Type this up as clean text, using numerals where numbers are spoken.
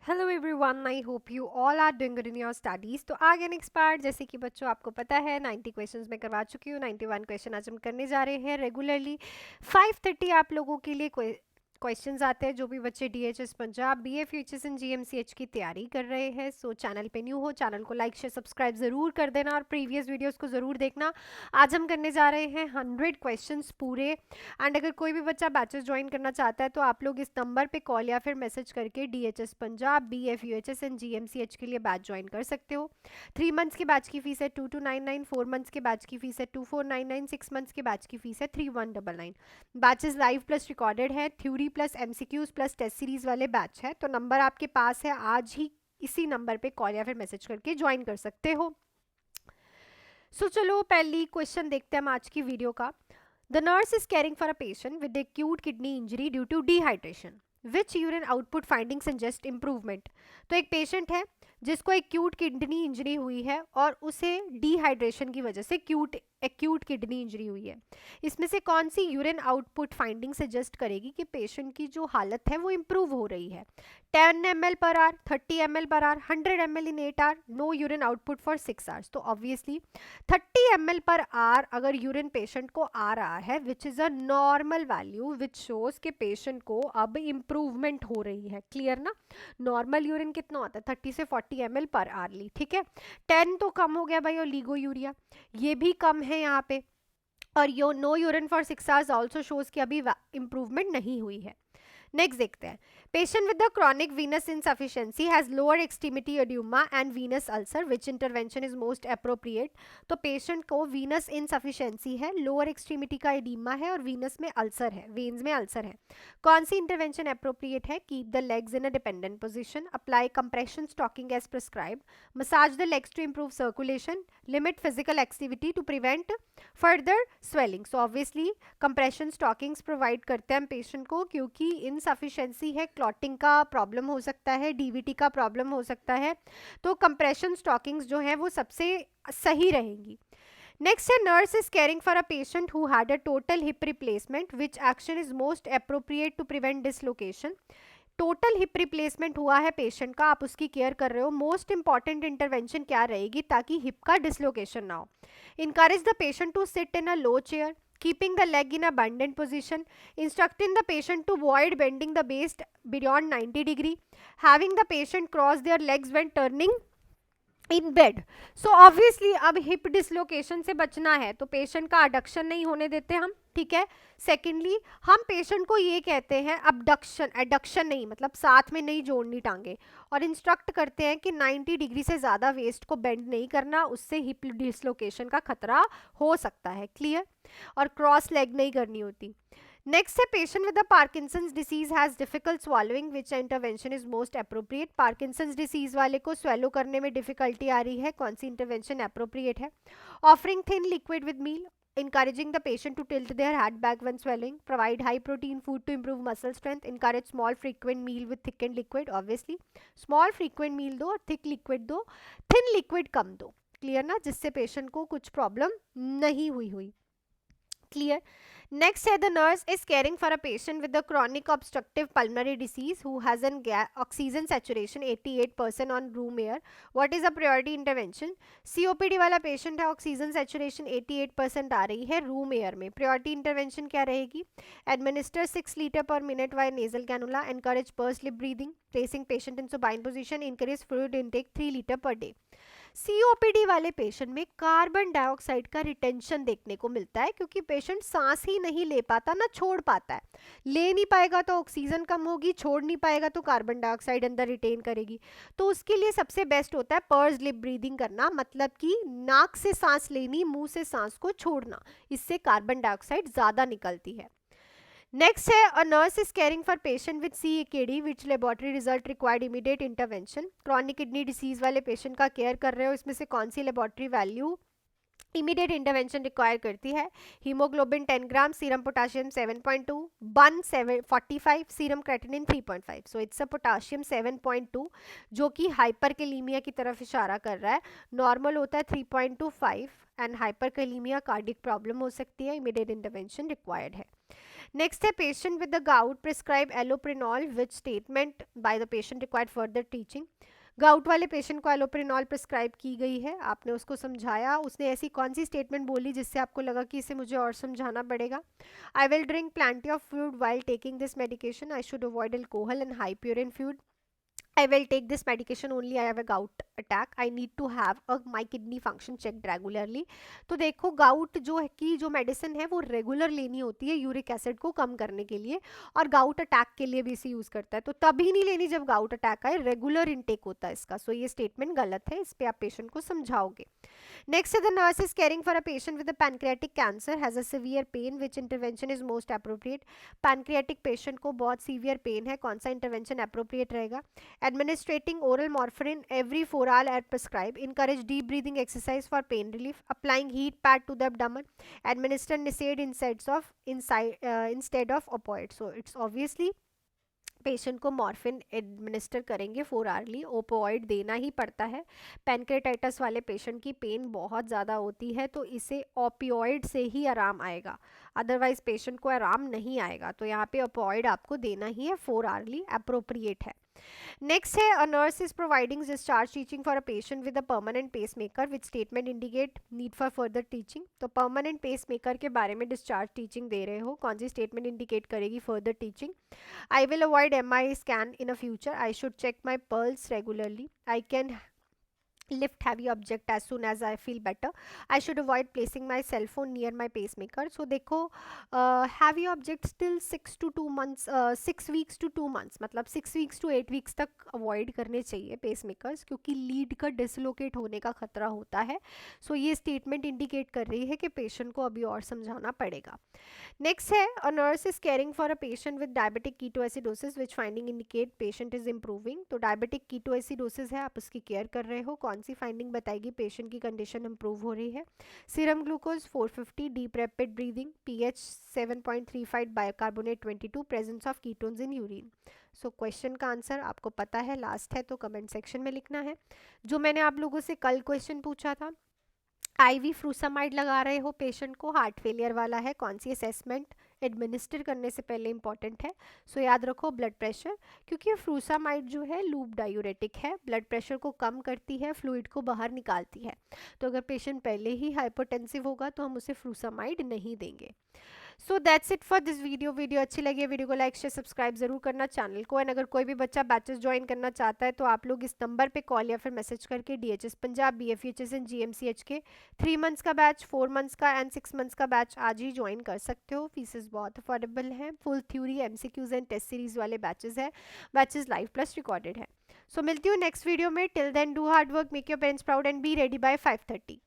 Hello everyone, I hope you all are doing good in your studies. तो आगे next part, जैसे कि बच्चों आपको पता है 90 क्वेश्चंस मैं करवा चुकी हूँ। 91 क्वेश्चन आज हम करने जा रहे हैं रेगुलरली। 5:30 आप लोगों के लिए क्वेश्चंस आते हैं जो भी बच्चे DHS Punjab BF UHS and GMCH की तैयारी कर रहे हैं। सो चैनल पे न्यू हो, चैनल को लाइक शेयर सब्सक्राइब जरूर कर देना और प्रीवियस वीडियोस को जरूर देखना। आज हम करने जा रहे हैं 100 क्वेश्चंस पूरे। एंड अगर कोई भी बच्चा बैचेस ज्वाइन करना चाहता है तो आप लोग इस नंबर पे कॉल या फिर मैसेज करके DHS Punjab BF UHS and GMCH के लिए बैच ज्वाइन कर सकते हो। 3 मंथ्स के बैच की फीस है 2299, 4 मंथ्स के बैच की फीस है 2499, 6 मंथ्स के बैच की फीस है 3199। बैचेस लाइव प्लस रिकॉर्डेड है, theory plus MCQs plus test series वाले बैच है। तो नंबर आपके पास है, आज ही इसी नंबर पे कॉल या फिर मैसेज करके ज्वाइन कर सकते हो। चलो पहली क्वेश्चन देखते हैं हम आज की वीडियो का। The nurse is caring for a patient with acute kidney injury due to dehydration. Which urine output findings suggest improvement? तो एक पेशेंट है जिसको एक्यूट किडनी इंजरी हुई है और उसे डिहाइड्रेशन की वजह से एक्यूट किडनी इंजरी हुई है। इसमें से कौन सी यूरिन आउटपुट फाइंडिंग सजेस्ट करेगी कि पेशेंट की जो हालत है वो इम्प्रूव हो रही है? 10 ml per hour, 30 ml per hour, 100 ml in 8 hour, no urine output for 6 hours। तो ऑब्वियसली 30 ml पर आर अगर यूरिन पेशेंट को आ रहा है which is a normal value which shows के पेशेंट को अब इम्प्रूवमेंट हो रही है। क्लियर ना? नॉर्मल यूरिन कितना होता है? 30 से 40 ml पर आरली। ठीक है, 10 तो कम हो गया भाई, और लीगो यूरिया ये भी कम है यहाँ पे। और you know urine for 6 hours also shows कि अभी इम्प्रूवमेंट नहीं हुई है। नेक्स्ट देखते हैं। Patient with the chronic venous insufficiency has lower extremity oedema and venous ulcer, which intervention is most appropriate? तो पेशेंट को वीनस इनसफिशिएंसी है, लोअर एक्सट्रीमिटी का एडिमा है और वीनस में अल्सर है, वेन्स में अल्सर है। कौन सी इंटरवेंशन अप्रोप्रिएट है? Keep the legs in a dependent position, apply compression stocking as prescribe, massage the legs to improve circulation, limit physical activity to prevent further swelling. So obviously compression stockings provide करते हैं हम patient को, क्योंकि insufficiency है, clotting का problem हो सकता है, डीवीटी का प्रॉब्लम हो सकता है। तो कंप्रेशन स्टॉकिंग्स जो है वो सबसे सही रहेंगी। नेक्स्ट है, nurse is caring for a patient who had a total hip replacement, which action is most appropriate to prevent dislocation? Total hip replacement हुआ है पेशेंट का, आप उसकी केयर कर रहे हो, मोस्ट इंपॉर्टेंट इंटरवेंशन क्या रहेगी ताकि हिप का डिसलोकेशन ना हो? Encourage the patient to sit in a low chair, keeping the leg in a bended position, instructing the patient to avoid bending the waist beyond 90 degree, having the patient cross their legs when turning in bed. So obviously अब hip dislocation से बचना है तो patient का adduction नहीं होने देते हम। ठीक है, सेकेंडली हम पेशेंट को ये कहते हैं अबडक्शन, एडक्शन नहीं, मतलब साथ में नहीं जोड़नी टांगे, और इंस्ट्रक्ट करते हैं कि 90 डिग्री से ज़्यादा वेस्ट को बेंड नहीं करना, उससे हिप डिसलोकेशन का खतरा हो सकता है। क्लियर? और क्रॉस लेग नहीं करनी होती। नेक्स्ट है, patient with the Parkinson's disease has difficult swallowing, which intervention is most appropriate? Parkinson's disease वाले को स्वेलो करने में डिफिकल्टी आ रही है, कौन सी इंटरवेंशन अप्रोप्रिएट है? Offering thin liquid with meal, encouraging the patient to tilt their head back when swelling, provide high protein food to improve muscle strength, encourage small frequent meal with thickened liquid। obviously small frequent meal दो और thick liquid दो, thin liquid कम दो। Clear ना? जिससे patient को कुछ problem नहीं हुई। क्लियर? Next है, the nurse is caring for a patient with a chronic obstructive pulmonary disease who has an oxygen saturation 88% on room air. What is a priority intervention? COPD वाला patient है, oxygen saturation 88% आ रही है room air में, priority intervention क्या रहेगी? Administer 6 litre per minute via nasal cannula, encourage pursed lip breathing, placing patient in supine position, increase fluid intake 3 litre per day. COPD वाले patient में carbon dioxide का retention देखने को मिलता है, क्योंकि पेशेंट सांस ही नहीं ले पाता ना छोड़ पाता है। ले नहीं पाएगा तो ऑक्सीजन कम होगी, छोड़ नहीं पाएगा तो कार्बन डाइऑक्साइड अंदर रिटेन करेगी। तो उसके लिए सबसे बेस्ट होता है पर्स लिप ब्रीदिंग करना, मतलब कि नाक से सांस लेनी, मुंह से सांस को छोड़ना, इससे कार्बन डाइऑक्साइड ज्यादा निकलती है। नेक्स्ट है, a nurse is caring for patient with CKD, which laboratory result required immediate intervention? Chronic kidney disease वाले पेशेंट का केयर कर रहे हो, इसमें से कौन सी laboratory value immediate intervention require करती है? हीमोग्लोबिन 10 ग्राम, सीरम पोटाशियम 7.2, बन 45, serum creatinine 3.5। So it's a potassium 7.2 जो कि हाइपरकैलीमिया की तरफ इशारा कर रहा है। नॉर्मल होता है 3.25 एंड हाइपरकैलीमिया कार्डिक प्रॉब्लम हो सकती है, इमीडिएट इंटरवेंशन रिक्वायर्ड है। नेक्स्ट है patient with the gout prescribe allopurinol which statement by the patient required further teaching. Gout वाले पेशेंट को एलोप्रिनॉल प्रिस्क्राइब की गई है, आपने उसको समझाया, उसने ऐसी कौन सी स्टेटमेंट बोली जिससे आपको लगा कि इसे मुझे और समझाना पड़ेगा। I will drink plenty of fluid while taking this medication, I should avoid alcohol and high purine fluid, I will take this medication only I have a gout attack. I need to have my kidney function checked regularly. तो देखो gout जो है की जो medicine है वो regular लेनी होती है यूरिक एसिड को कम करने के लिए, और गाउट अटैक के लिए भी इसे यूज करता है, तो तभी नहीं लेनी जब गाउट अटैक आए, रेगुलर इनटेक होता है इसका। सो ये स्टेटमेंट गलत है, इस पे आप पेशेंट को समझाओगे। नेक्स्ट है the nurse is caring for a patient with pancreatic cancer has a severe pain which intervention is most appropriate. Pancreatic patient को बहुत सीवियर पेन है, कौन सा इंटरवेंशन अप्रोप्रिएट रहेगा। Administrating oral morphine every 4 hours as prescribed. Encourage deep breathing exercise for pain relief. Applying heat pad to the abdomen. Administer NSAID instead of opioids. So it's obviously patient को morphine administer करेंगे 4 hourly, opioid देना ही पड़ता है। Pancreatitis वाले patient की pen बहुत ज़्यादा होती है, तो इसे ओपियोइड से ही आराम आएगा, अदरवाइज पेशेंट को आराम नहीं आएगा, तो यहाँ पे ओपोइड आपको देना ही है 4 आवर्ली, अप्रोप्रिएट है। नेक्स्ट है a nurse is providing discharge teaching for a patient with a permanent pacemaker which statement indicate need for further teaching. तो परमानेंट पेस मेकर के बारे में डिस्चार्ज टीचिंग दे रहे हो, कौन सी स्टेटमेंट इंडिकेट करेगी further teaching. I will avoid MRI scan in a future. I should check my pulse regularly. I can lift heavy object as soon as I feel better. I should avoid placing my cell phone near my pacemaker. So देखो heavy objects till 6 to 2 months 6 weeks to 2 months मतलब 6 weeks to 8 weeks तक avoid करने चाहिए pacemakers, क्योंकि lead का dislocate होने का खतरा होता है। सो ये स्टेटमेंट इंडिकेट कर रही है कि पेशेंट को अभी और समझाना पड़ेगा। नेक्स्ट है a nurse is caring for a patient with diabetic ketoacidosis which finding indicate patient is improving. तो डायबिटिक कीटोएसिडोसिस है, आप उसकी केयर कर रहे हो, कौन सी फाइंडिंग बताएगी पेशेंट की कंडीशन इंप्रूव हो रही है। Serum glucose 450, deep rapid breathing, pH 7.35, bicarbonate 22, presence of ketones in urine. So question का आंसर आपको पता है, लास्ट है, तो कमेंट सेक्शन में लिखना है। जो मैंने आप लोगों से कल क्वेश्चन पूछा था, आईवी फ्रूसामाइड लगा रहे हो पेशेंट को, हार्ट फेलियर वाला है, कौन सी असेसमेंट एडमिनिस्टर करने से पहले इंपॉर्टेंट है। सो याद रखो ब्लड प्रेशर, क्योंकि फ्रूसामाइड जो है लूप डायूरेटिक है, ब्लड प्रेशर को कम करती है, फ्लूइड को बाहर निकालती है, तो अगर पेशेंट पहले ही हाइपोटेंसिव होगा तो हम उसे फ्रूसामाइड नहीं देंगे। So that's it for this video अच्छी लगी है वीडियो को लाइक शेयर सब्सक्राइब जरूर करना चैनल को, एंड अगर कोई भी बच्चा बैचेस ज्वाइन करना चाहता है तो आप लोग इस नंबर पे कॉल या फिर मैसेज करके DHS Punjab, BFHS and GMCH के 3 मंथ्स का बैच, 4 मंथ्स का एंड 6 मंथ्स का बैच आज ही ज्वाइन कर सकते हो। फीसेस बहुत अफोर्डेबल हैं, full theory MCQs and test series वाले बैचेस है, बैचेस लाइव प्लस रिकॉर्डेड है। सो मिलती हूँ नेक्स्ट वीडियो में, till then do hard work, make your parents proud and be ready by 5:30।